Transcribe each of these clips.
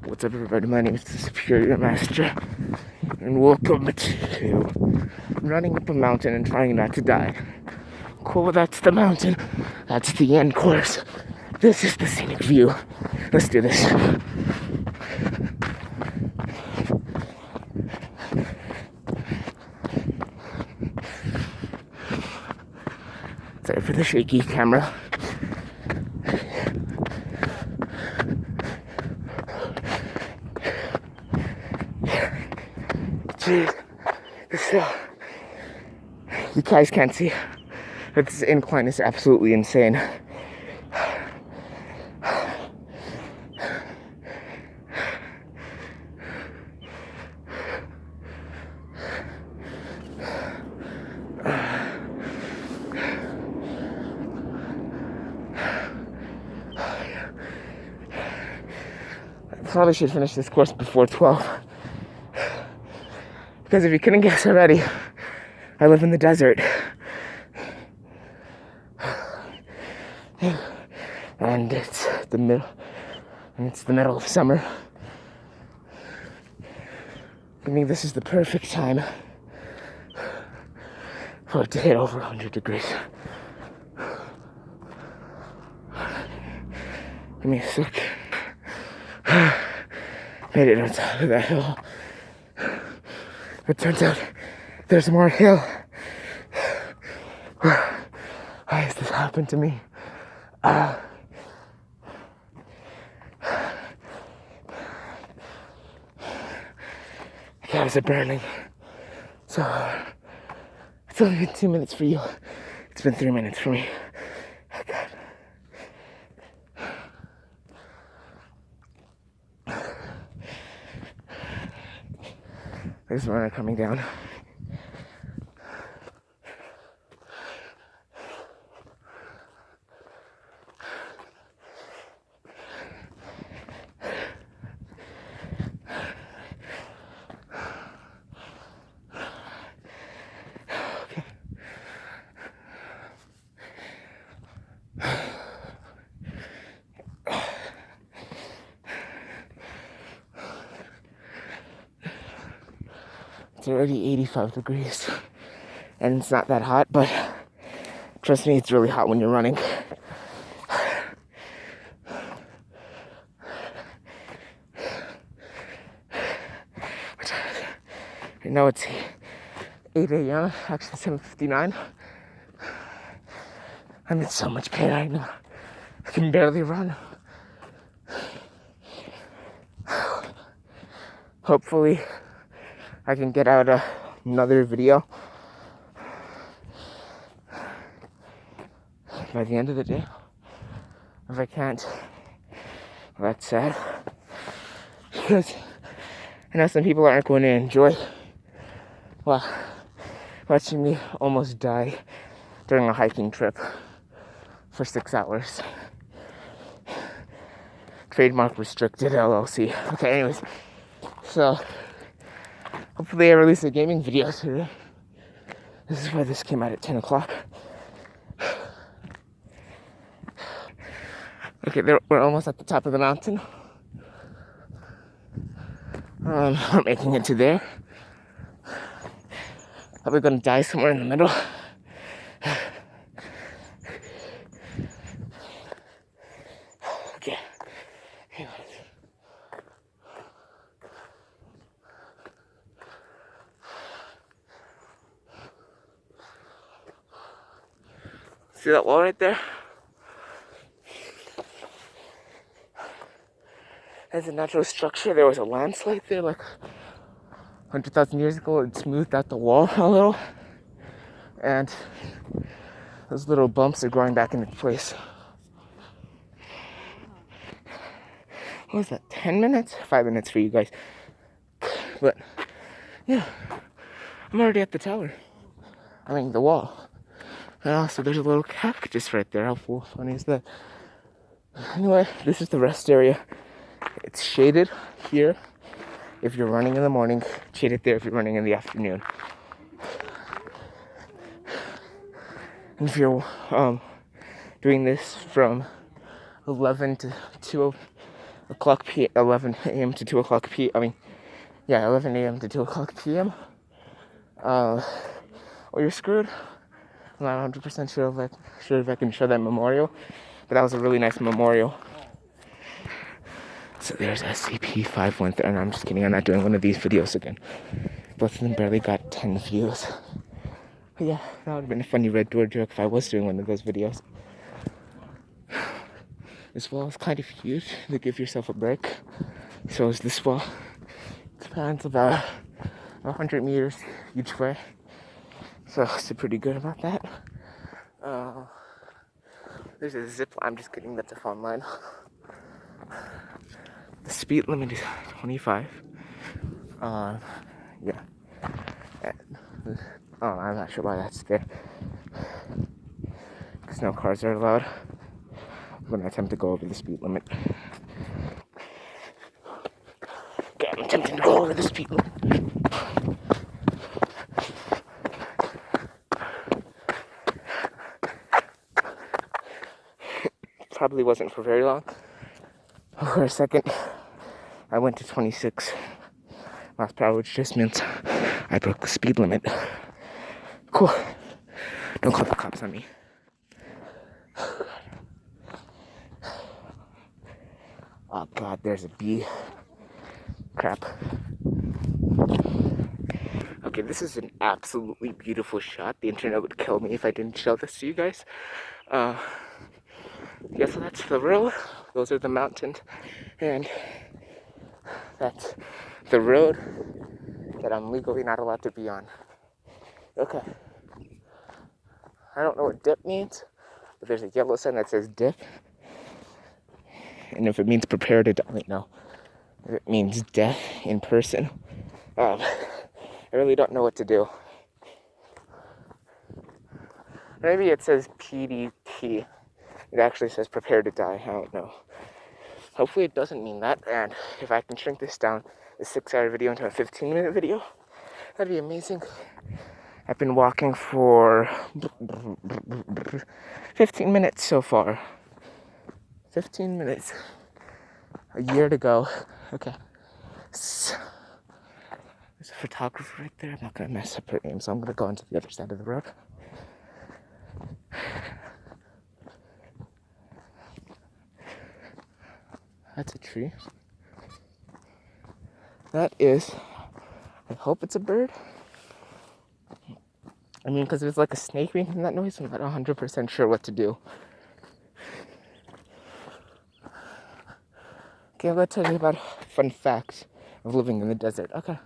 What's up, everybody? My name is the Superior Master, and welcome to running up a mountain and trying not to die. Cool, that's the mountain. That's the end course. This is the scenic view. Let's do this. Sorry for the shaky camera. Jeez, you guys can't see, but this incline is absolutely insane. I probably should finish this course before 12. Because if you couldn't guess already, I live in the desert. And it's the middle of summer. I mean, this is the perfect time for it to hit over 100 degrees. Give me a sec. Made it on top of that hill. It turns out there's more hill. Why has this happened to me? Cows are burning. So, it's only been 2 minutes for you. It's been 3 minutes for me. Oh, God. There's a runner coming down. It's already 85 degrees, and it's not that hot, but trust me, it's really hot when you're running. I know it's 8 a.m., actually 7:59. I'm in so much pain right now. I can barely run. Hopefully, I can get out another video by the end of the day. If I can't, that's sad. Because I know some people aren't going to enjoy, well, watching me almost die during a hiking trip for 6 hours. Trademark restricted LLC. Okay, anyways. So, hopefully I release a gaming video today. This is why this came out at 10 o'clock. Okay, we're almost at the top of the mountain. We're making it to there. Probably gonna die somewhere in the middle. Okay. See that wall right there? As a natural structure, there was a landslide there like 100,000 years ago. It smoothed out the wall a little, and those little bumps are growing back into place. What was that, 10 minutes? 5 minutes for you guys. But, yeah, I'm already at the tower. I mean, the wall. And also, there's a little cactus right there. How funny is that? Anyway, this is the rest area. It's shaded here if you're running in the morning, shaded there if you're running in the afternoon. And if you're doing this from 11 to 11 a.m. to 2 o'clock p. I mean, yeah, 11 a.m. to 2 o'clock p.m. Or you're screwed. I'm not 100% sure if I can show that memorial, but that was a really nice memorial. So there's SCP-513, and I'm just kidding, I'm not doing one of these videos again. Both of them barely got 10 views. But yeah, that would have been a funny red door joke if I was doing one of those videos. This wall is kind of huge to give yourself a break. So is this wall. It spans about 100 meters each way. So it's pretty good about that. There's a zip line. I'm just kidding, that's a phone line. The speed limit is 25. Yeah. I'm not sure why that's there. Because no cars are allowed. I'm gonna attempt to go over the speed limit. Okay, I'm attempting to go over the speed limit. Probably wasn't for very long. For a second, I went to 26 miles per hour, which just means I broke the speed limit. Cool. Don't call the cops on me. Oh god, there's a bee. Crap. Okay, this is an absolutely beautiful shot. The internet would kill me if I didn't show this to you guys. Yeah, so that's the road. Those are the mountains. And that's the road that I'm legally not allowed to be on. Okay. I don't know what dip means, but there's a yellow sign that says dip. And if it means prepare to die, no. If it means death in person, I really don't know what to do. Maybe it says PDT. It actually says prepare to die. I don't know. Hopefully it doesn't mean that. And if I can shrink this down, the 6-hour video into a 15-minute video, that'd be amazing. I've been walking for 15 minutes so far. 15 minutes. A year to go. Okay. There's a photographer right there. I'm not going to mess up her name, so I'm going to go onto the other side of the road. That's a tree. That is, I hope it's a bird. I mean, because there's like a snake making that noise, I'm not 100% sure what to do. Okay, I'm going to tell you about fun facts of living in the desert. Okay.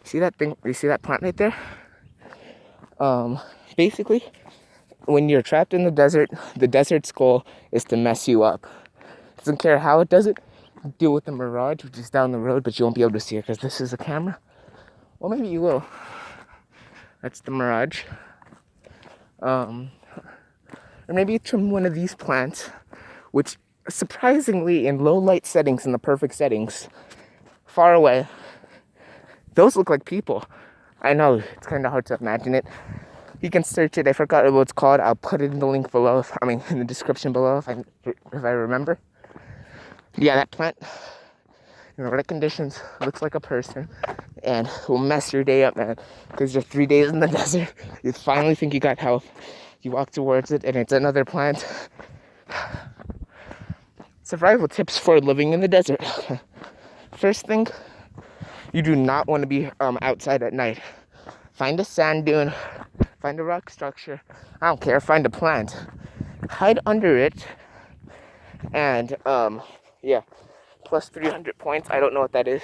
See that thing? You see that plant right there? Basically, when you're trapped in the desert's goal is to mess you up. It doesn't care how it does it. Deal with the mirage, which is down the road, but you won't be able to see it because this is a camera. Well, maybe you will. That's the mirage. Or maybe it's from one of these plants, which surprisingly in low light settings, in the perfect settings, far away, those look like people. I know, it's kind of hard to imagine it. You can search it. I forgot what it's called. I'll put it in the link below. In the description below if I remember. Yeah, that plant, in the right conditions, looks like a person, and will mess your day up, man. Because you're 3 days in the desert, you finally think you got help. You walk towards it, and it's another plant. Survival tips for living in the desert. First thing, you do not want to be outside at night. Find a sand dune, find a rock structure, I don't care, find a plant. Hide under it, and, yeah, plus 300 points, I don't know what that is.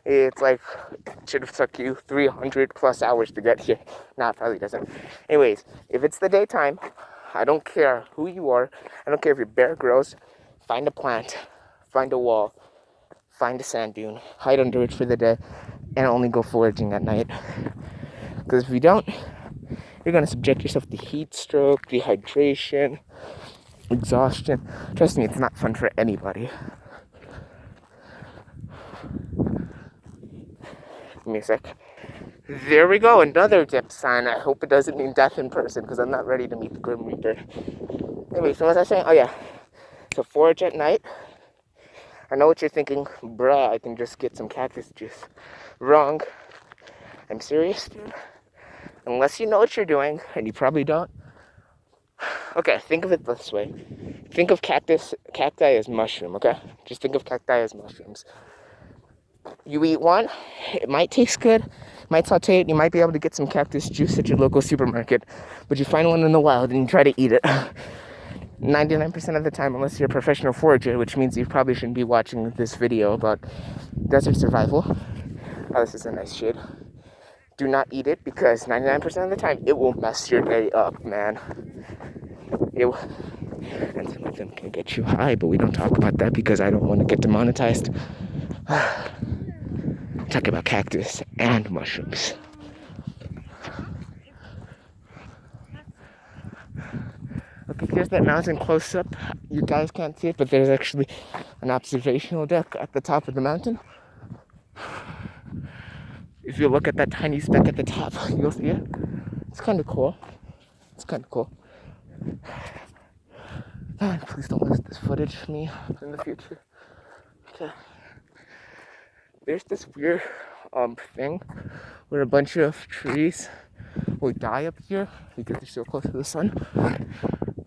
It's like, it should have took you 300 plus hours to get here. Nah, it probably doesn't. Anyways, if it's the daytime, I don't care who you are, I don't care if you're Bear Grylls, find a plant, find a wall, find a sand dune, hide under it for the day, and only go foraging at night. Because if you don't, you're going to subject yourself to heat stroke, dehydration, exhaustion. Trust me, it's not fun for anybody. Give me a sec. There we go, another dip sign. I hope it doesn't mean death in person, because I'm not ready to meet the Grim Reaper. Anyway, so what was I saying? Oh yeah, to forage at night. I know what you're thinking, bruh, I can just get some cactus juice. Wrong. I'm serious, dude. Unless you know what you're doing, and you probably don't. Okay, think of it this way. Think of cacti as mushroom, okay? Just think of cacti as mushrooms. You eat one, it might taste good, might saute it, you might be able to get some cactus juice at your local supermarket, but you find one in the wild and you try to eat it. 99% of the time, unless you're a professional forager, which means you probably shouldn't be watching this video about desert survival. Oh, this is a nice shade. Do not eat it, because 99% of the time, it will mess your day up, man. And some of them can get you high, but we don't talk about that because I don't want to get demonetized. Talk about cactus and mushrooms. Okay, here's that mountain close up. You guys can't see it, but there's actually an observational deck at the top of the mountain. If you look at that tiny speck at the top, you'll see it. It's kind of cool. God, please don't lose this footage of me in the future. Okay. There's this weird thing where a bunch of trees will die up here because they're so close to the sun.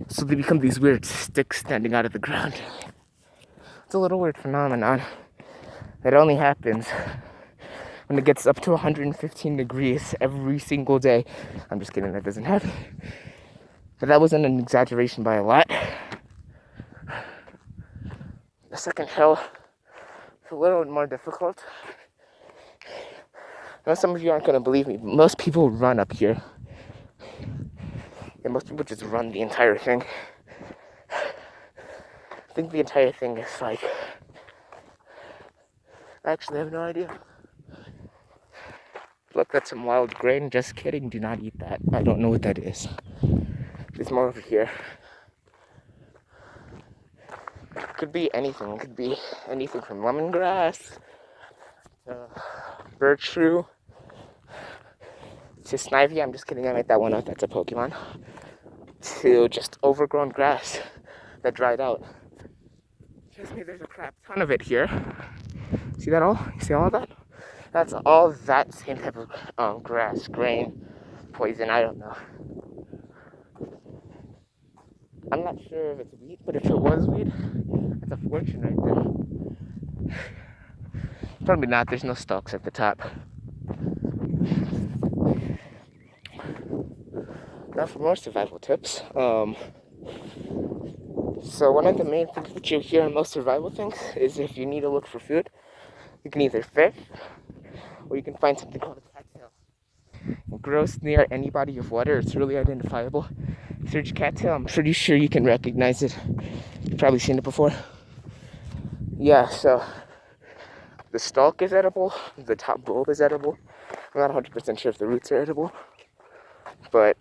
So they become these weird sticks standing out of the ground. It's a little weird phenomenon that only happens when it gets up to 115 degrees every single day. I'm just kidding, that doesn't happen. But that wasn't an exaggeration by a lot. The second hill is a little more difficult. I know some of you aren't going to believe me, but most people run up here. And most people just run the entire thing. I think the entire thing is like... I actually have no idea. Look, that's some wild grain. Just kidding, do not eat that. I don't know what that is. There's more over here. Could be anything. It could be anything from lemongrass, birch shrew, to snivy. I'm just kidding, I made that one up. That's a Pokemon. To just overgrown grass that dried out. Trust me, there's a crap ton of it here. See that all? You see all of that? That's all that same type of grass, grain, poison, I don't know. I'm not sure if it's wheat, but if it was wheat, that's a fortune right there. Probably not, there's no stalks at the top. Now for more survival tips. So one of the main things that you hear in most survival things is if you need to look for food, you can either fish, or you can find something called a cattail. It grows near any body of water. It's really identifiable. Search cattail, I'm pretty sure you can recognize it. You've probably seen it before. Yeah, so the stalk is edible, the top bulb is edible. I'm not 100% sure if the roots are edible. But,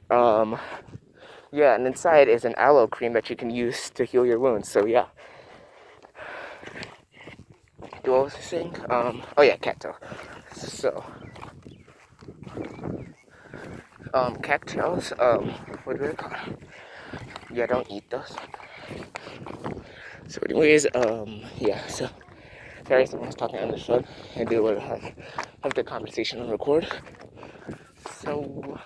yeah, and inside is an aloe cream that you can use to heal your wounds, so yeah. What was I saying? Oh yeah, cattail. So, cattails, what do they call them? Yeah, don't eat those. So anyways, yeah, so, sorry someone was talking on the phone, and they would have the conversation on record. So,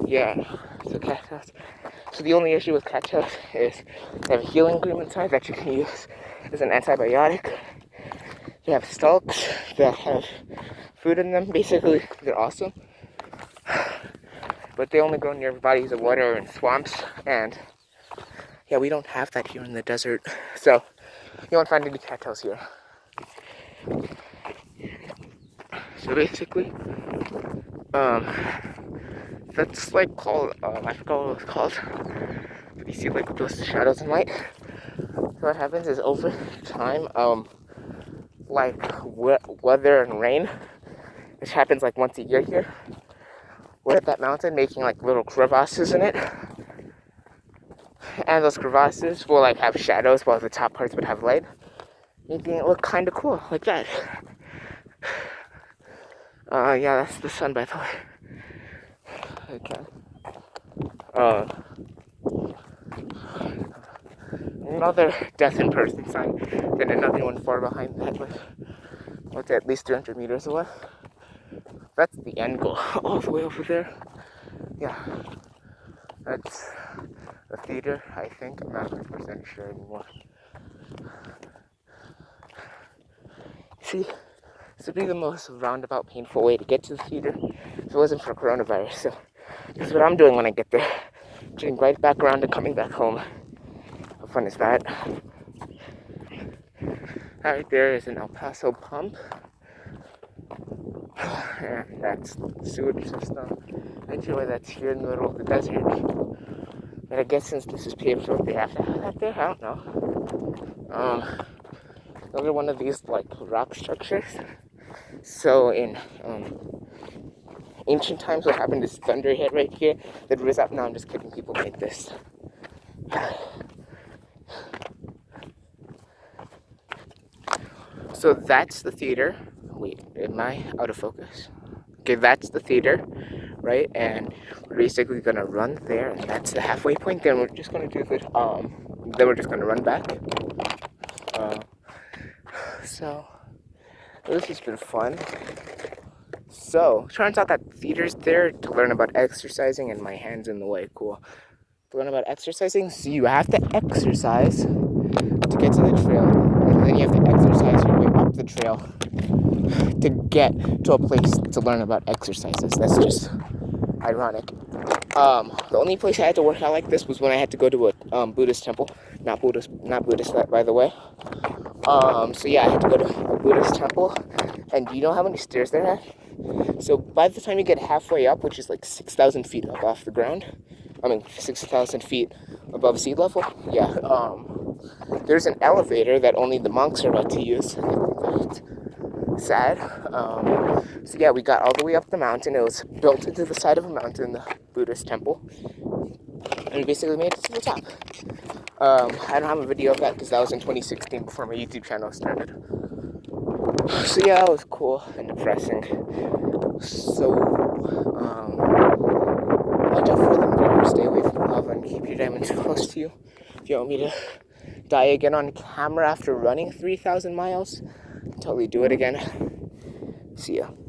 yeah, so cattails. So the only issue with cattails is they have a healing cream inside that you can use as an antibiotic. They have stalks that have food in them. Basically, they're awesome. But they only grow near bodies of water and swamps. And yeah, we don't have that here in the desert. So you won't find any cattails here. So basically, that's like called, I forgot what it was called. But you see like those shadows and light? So what happens is over time, like weather and rain, which happens like once a year here, we're at that mountain making like little crevasses in it. And those crevasses will like have shadows while the top parts would have light, making it look kind of cool, like that. Yeah, that's the sun, by the way. Okay. another death in person sign, then another one far behind that, what's at least 300 meters away. That's the end goal, all the way over there. Yeah, that's the theater, I think. I'm not 100% sure anymore. See, this would be the most roundabout, painful way to get to the theater if it wasn't for coronavirus. So this is what I'm doing when I get there. Getting right back around and coming back home. How fun is that? That right there is an El Paso pump. And that's the sewage system. Actually, that's here in the middle of the desert. But I guess since this is paved road, they have to have that there. I don't know. Another one of these like rock structures. So in ancient times, what happened is thunder hit right here. That was up. No, I'm just kidding. People made this. So that's the theater. Wait, am I out of focus? Okay, that's the theater, right? And we're basically gonna run there, and that's the halfway point. Then we're just gonna do this. Then we're just gonna run back. So this has been fun. So turns out that theater's there to learn about exercising, and my hand's in the way. Cool. To learn about exercising, so you have to exercise to get to the trail, and then you have to exercise your way up the trail to get to a place to learn about exercises. That's just ironic. The only place I had to work out like this was when I had to go to a Buddhist temple. Not Buddhist, by the way. So yeah, I had to go to a Buddhist temple, and do you know how many stairs there are? So by the time you get halfway up, which is like 6,000 feet up off the ground, 6,000 feet above sea level, yeah, there's an elevator that only the monks are about to use. That's sad. So yeah, we got all the way up the mountain. It was built into the side of a mountain, the Buddhist temple, and we basically made it to the top. I don't have a video of that because that was in 2016 before my YouTube channel started. So yeah, that was cool and depressing. So, watch out for them, people. Stay away from lava and keep your diamonds close to you. If you want me to die again on camera after running 3,000 miles, totally do it again. See ya.